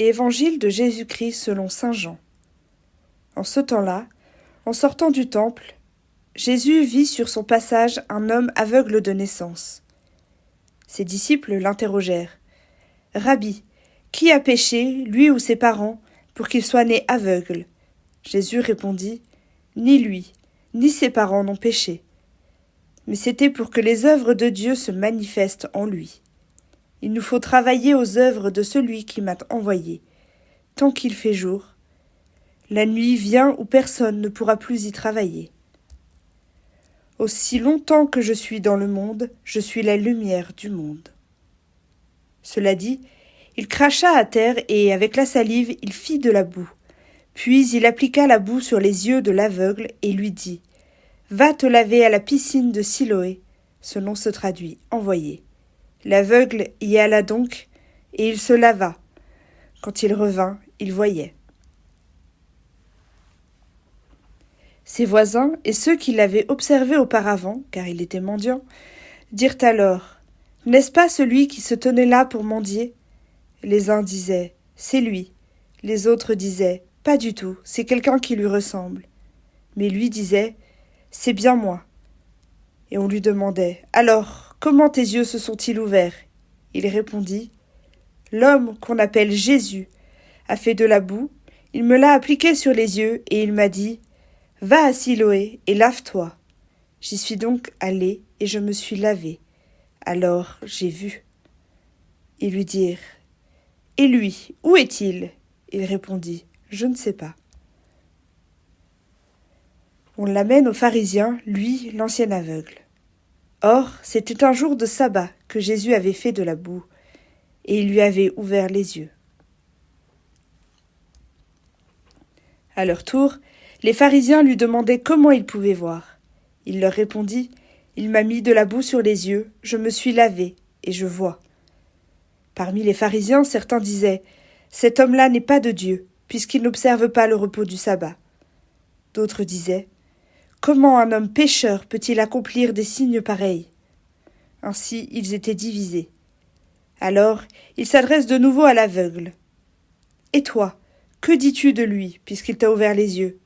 Évangile de Jésus-Christ selon saint Jean. En ce temps-là, en sortant du temple, Jésus vit sur son passage un homme aveugle de naissance. Ses disciples l'interrogèrent. « Rabbi, qui a péché, lui ou ses parents, pour qu'il soit né aveugle ?» Jésus répondit. « Ni lui, ni ses parents n'ont péché. Mais c'était pour que les œuvres de Dieu se manifestent en lui. Il nous faut travailler aux œuvres de celui qui m'a envoyé, tant qu'il fait jour. La nuit vient où personne ne pourra plus y travailler. Aussi longtemps que je suis dans le monde, je suis la lumière du monde. » Cela dit, il cracha à terre et, avec la salive, il fit de la boue. Puis il appliqua la boue sur les yeux de l'aveugle et lui dit « Va te laver à la piscine de Siloé », ce nom se traduit « envoyé ». L'aveugle y alla donc, et il se lava. Quand il revint, il voyait. Ses voisins et ceux qui l'avaient observé auparavant, car il était mendiant, dirent alors « N'est-ce pas celui qui se tenait là pour mendier ?» Les uns disaient « C'est lui ». Les autres disaient « Pas du tout, c'est quelqu'un qui lui ressemble ». Mais lui disait « C'est bien moi ». Et on lui demandait « Alors, comment tes yeux se sont-ils ouverts ?» Il répondit « L'homme qu'on appelle Jésus a fait de la boue, il me l'a appliqué sur les yeux et il m'a dit « Va à Siloé et lave-toi ». J'y suis donc allé et je me suis lavé. Alors j'ai vu. Ils lui dirent « Et lui, où est-il » Il répondit « Je ne sais pas ». On l'amène aux pharisiens, lui, l'ancien aveugle. Or, c'était un jour de sabbat que Jésus avait fait de la boue, et il lui avait ouvert les yeux. À leur tour, les pharisiens lui demandaient comment il pouvait voir. Il leur répondit « Il m'a mis de la boue sur les yeux, je me suis lavé, et je vois. » Parmi les pharisiens, certains disaient « Cet homme-là n'est pas de Dieu, puisqu'il n'observe pas le repos du sabbat. » D'autres disaient « Comment un homme pécheur peut-il accomplir des signes pareils ?» Ainsi, ils étaient divisés. Alors, il s'adresse de nouveau à l'aveugle. « Et toi, que dis-tu de lui, puisqu'il t'a ouvert les yeux ?»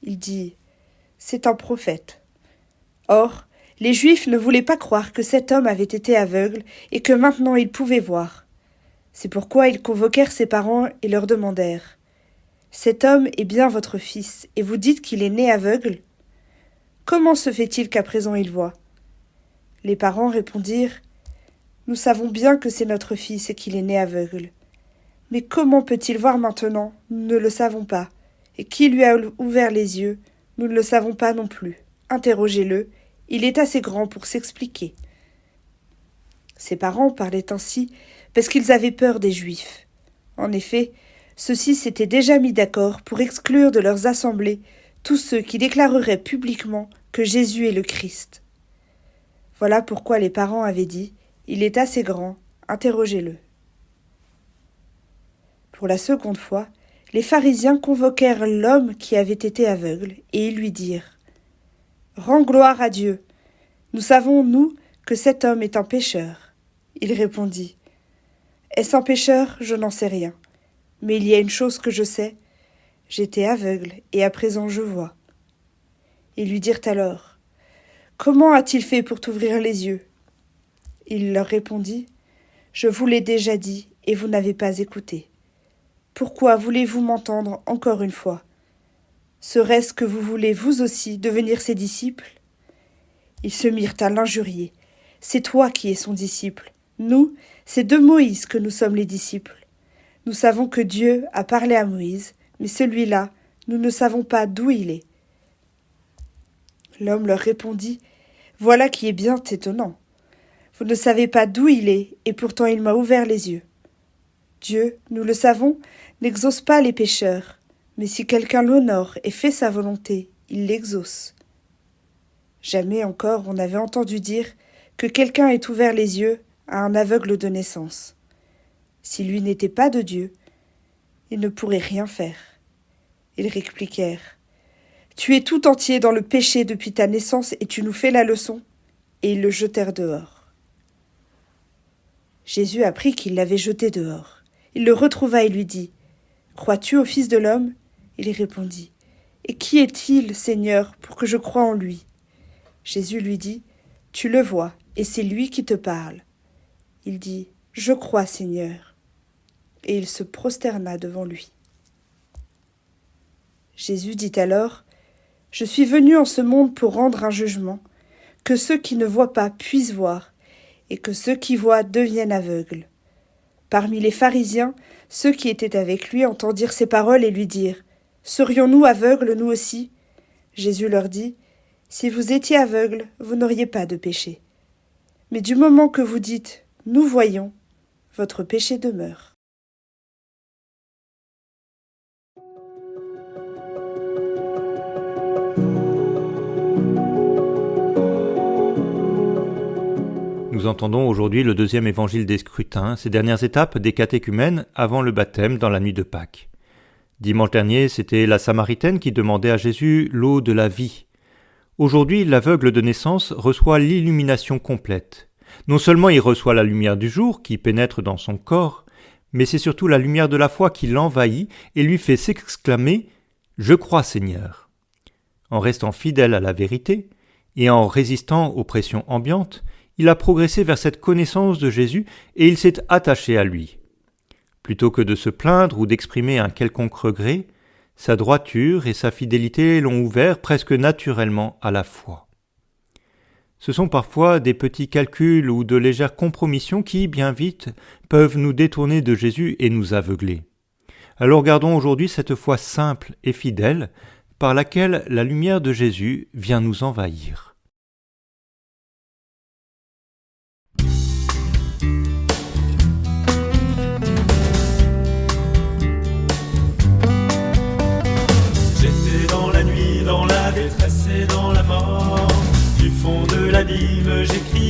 Il dit « C'est un prophète. » Or, les Juifs ne voulaient pas croire que cet homme avait été aveugle et que maintenant il pouvait voir. C'est pourquoi ils convoquèrent ses parents et leur demandèrent « Cet homme est bien votre fils, et vous dites qu'il est né aveugle ? Comment se fait-il qu'à présent il voit ?» Les parents répondirent « Nous savons bien que c'est notre fils et qu'il est né aveugle. Mais comment peut-il voir maintenant ? Nous ne le savons pas. Et qui lui a ouvert les yeux ? Nous ne le savons pas non plus. Interrogez-le, il est assez grand pour s'expliquer. » Ses parents parlaient ainsi parce qu'ils avaient peur des Juifs. En effet, ceux-ci s'étaient déjà mis d'accord pour exclure de leurs assemblées tous ceux qui déclareraient publiquement que Jésus est le Christ. Voilà pourquoi les parents avaient dit « Il est assez grand, interrogez-le. » Pour la seconde fois, les pharisiens convoquèrent l'homme qui avait été aveugle, et ils lui dirent « Rends gloire à Dieu. Nous savons, nous, que cet homme est un pécheur. » Il répondit « Est-ce un pécheur ? Je n'en sais rien. Mais il y a une chose que je sais. J'étais aveugle, et à présent je vois. » Ils lui dirent alors « Comment a-t-il fait pour t'ouvrir les yeux ?» Il leur répondit « Je vous l'ai déjà dit, et vous n'avez pas écouté. Pourquoi voulez-vous m'entendre encore une fois ? Serait-ce que vous voulez vous aussi devenir ses disciples ?» Ils se mirent à l'injurier. « C'est toi qui es son disciple. Nous, c'est de Moïse que nous sommes les disciples. Nous savons que Dieu a parlé à Moïse, mais celui-là, nous ne savons pas d'où il est. » L'homme leur répondit « Voilà qui est bien étonnant. Vous ne savez pas d'où il est, et pourtant il m'a ouvert les yeux. Dieu, nous le savons, n'exauce pas les pécheurs, mais si quelqu'un l'honore et fait sa volonté, il l'exauce. » Jamais encore on n'avait entendu dire que quelqu'un ait ouvert les yeux à un aveugle de naissance. Si lui n'était pas de Dieu, il ne pourrait rien faire. Ils répliquèrent « Tu es tout entier dans le péché depuis ta naissance et tu nous fais la leçon ?» Et ils le jetèrent dehors. Jésus apprit qu'ils l'avaient jeté dehors. Il le retrouva et lui dit, « Crois-tu au Fils de l'homme » Il répondit, « Et qui est-il, Seigneur, pour que je croie en lui » Jésus lui dit, « Tu le vois, et c'est lui qui te parle. » Il dit, « Je crois, Seigneur. » Et il se prosterna devant lui. Jésus dit alors, « Je suis venu en ce monde pour rendre un jugement, que ceux qui ne voient pas puissent voir, et que ceux qui voient deviennent aveugles. » Parmi les pharisiens, ceux qui étaient avec lui entendirent ces paroles et lui dirent, « Serions-nous aveugles, nous aussi ?» Jésus leur dit, « Si vous étiez aveugles, vous n'auriez pas de péché. Mais du moment que vous dites, « Nous voyons », votre péché demeure. » Nous entendons aujourd'hui le deuxième évangile des scrutins, ces dernières étapes des catéchumènes avant le baptême dans la nuit de Pâques. Dimanche dernier, c'était la Samaritaine qui demandait à Jésus l'eau de la vie. Aujourd'hui, l'aveugle de naissance reçoit l'illumination complète. Non seulement il reçoit la lumière du jour qui pénètre dans son corps, mais c'est surtout la lumière de la foi qui l'envahit et lui fait s'exclamer « Je crois, Seigneur ». En restant fidèle à la vérité et en résistant aux pressions ambiantes, il a progressé vers cette connaissance de Jésus et il s'est attaché à lui. Plutôt que de se plaindre ou d'exprimer un quelconque regret, sa droiture et sa fidélité l'ont ouvert presque naturellement à la foi. Ce sont parfois des petits calculs ou de légères compromissions qui, bien vite, peuvent nous détourner de Jésus et nous aveugler. Alors gardons aujourd'hui cette foi simple et fidèle par laquelle la lumière de Jésus vient nous envahir. Dans la détresse et dans la mort, du fond de l'abîme, j'écris